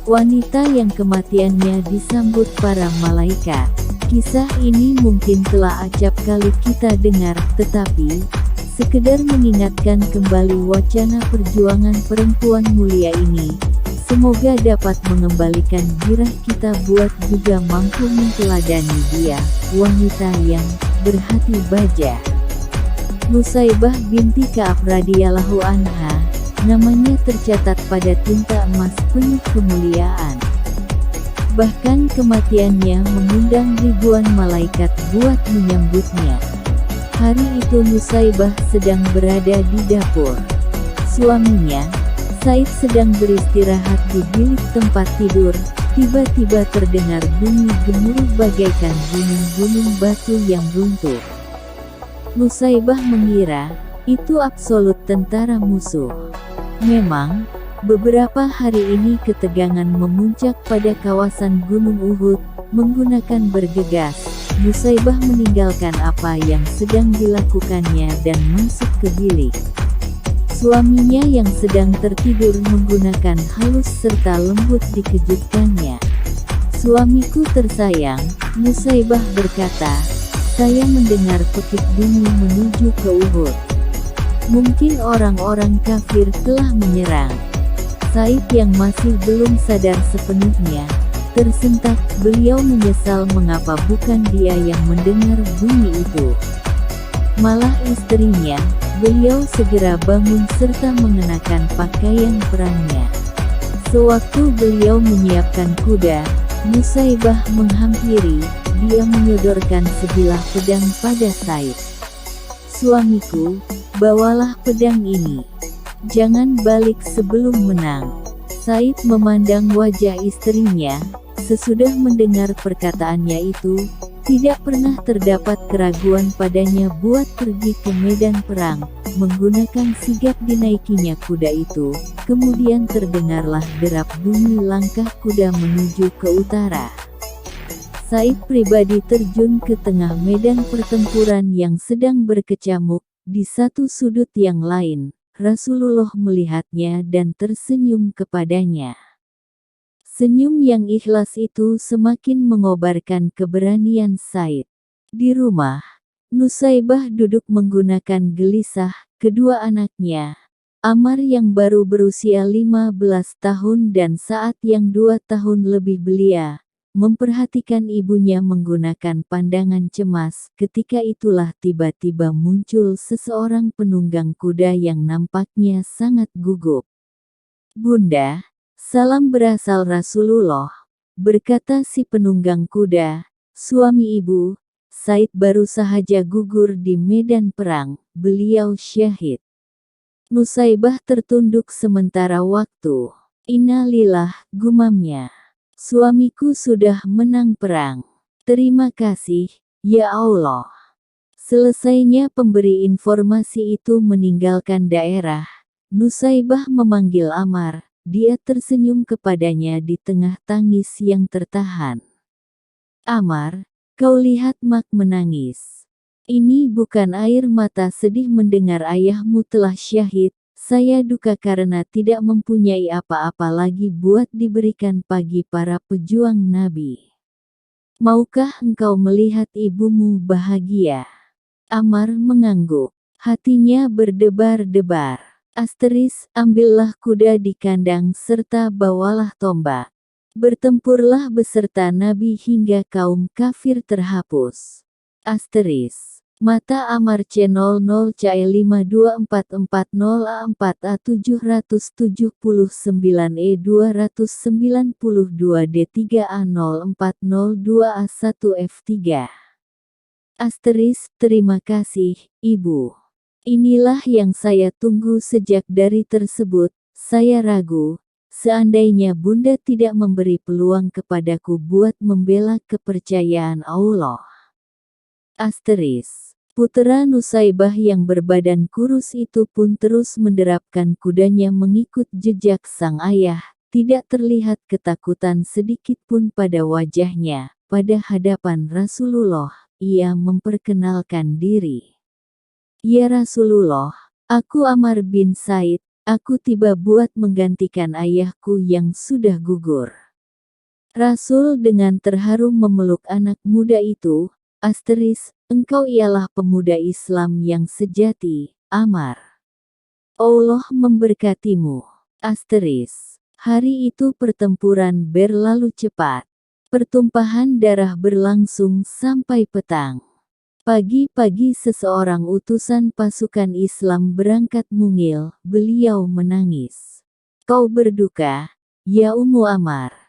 wanita yang kematiannya disambut para malaikat. Kisah ini mungkin telah acap kali kita dengar, tetapi sekedar mengingatkan kembali wacana perjuangan perempuan mulia ini. Semoga dapat mengembalikan gairah kita buat juga mampu menteladani dia, wanita yang berhati baja. Nusaibah binti Ka'ab radhiyallahu anha, namanya tercatat pada tinta emas penuh kemuliaan. Bahkan kematiannya mengundang ribuan malaikat buat menyambutnya. Hari itu Nusaibah sedang berada di dapur. Suaminya, Said, sedang beristirahat di bilik tempat tidur. Tiba-tiba terdengar bunyi gemuruh bagaikan gunung-gunung batu yang runtuh. Nusaibah mengira itu absolut tentara musuh. Memang, beberapa hari ini ketegangan memuncak pada kawasan Gunung Uhud. Menggunakan bergegas, Nusaibah meninggalkan apa yang sedang dilakukannya dan masuk ke bilik. Suaminya yang sedang tertidur menggunakan halus serta lembut dikejutkannya. "Suamiku tersayang," Nusaibah berkata, "saya mendengar pekik bunyi menuju ke Uhud. Mungkin orang-orang kafir telah menyerang." Said yang masih belum sadar sepenuhnya, tersentak. Beliau menyesal mengapa bukan dia yang mendengar bunyi itu. Malah istrinya. Beliau segera bangun serta mengenakan pakaian perangnya. Sewaktu beliau menyiapkan kuda, Nusaibah menghampiri. Dia menyodorkan sebilah pedang pada Said. "Suamiku, bawalah pedang ini. Jangan balik sebelum menang." Said memandang wajah istrinya. Sesudah mendengar perkataannya itu, tidak pernah terdapat keraguan padanya buat pergi ke medan perang. Menggunakan sigap dinaikinya kuda itu, kemudian terdengarlah derap bunyi langkah kuda menuju ke utara. Said pribadi terjun ke tengah medan pertempuran yang sedang berkecamuk. Di satu sudut yang lain, Rasulullah melihatnya dan tersenyum kepadanya. Senyum yang ikhlas itu semakin mengobarkan keberanian Said. Di rumah, Nusaibah duduk menggunakan gelisah. Kedua anaknya, Ammar yang baru berusia 15 tahun dan Sa'ad yang 2 tahun lebih belia, memperhatikan ibunya menggunakan pandangan cemas. Ketika itulah tiba-tiba muncul seseorang penunggang kuda yang nampaknya sangat gugup. "Bunda, salam berasal Rasulullah," berkata si penunggang kuda, "suami ibu, Said baru sahaja gugur di medan perang, beliau syahid." Nusaibah tertunduk sementara waktu. "Innalillah," gumamnya. "Suamiku sudah menang perang. Terima kasih, ya Allah." Selesainya pemberi informasi itu meninggalkan daerah, Nusaibah memanggil Ammar. Dia tersenyum kepadanya di tengah tangis yang tertahan. "Ammar, kau lihat Mak menangis. Ini bukan air mata sedih mendengar ayahmu telah syahid. Saya duka karena tidak mempunyai apa-apa lagi buat diberikan bagi para pejuang Nabi. Maukah engkau melihat ibumu bahagia?" Ammar mengangguk. Hatinya berdebar-debar. Ambillah kuda di kandang serta bawalah tombak. Bertempurlah beserta Nabi hingga kaum kafir terhapus. Mata Ammar C0094404A779E292D3A0402A1F3. Terima kasih, Ibu. Inilah yang saya tunggu sejak dari tersebut. Saya ragu, seandainya Bunda tidak memberi peluang kepadaku buat membela kepercayaan Allah. Putera Nusaibah yang berbadan kurus itu pun terus menderapkan kudanya mengikut jejak sang ayah. Tidak terlihat ketakutan sedikit pun pada wajahnya. Pada hadapan Rasulullah, ia memperkenalkan diri. "Ya Rasulullah, aku Ammar bin Said, Aku tiba buat menggantikan ayahku yang sudah gugur. Rasul dengan terharu memeluk anak muda itu. Engkau ialah pemuda Islam yang sejati, Ammar. Allah memberkatimu. Hari itu pertempuran berlalu cepat. Pertumpahan darah berlangsung sampai petang. Pagi-pagi seseorang utusan pasukan Islam berangkat mungil, beliau menangis. Kau berduka, ya Ummu Ammar.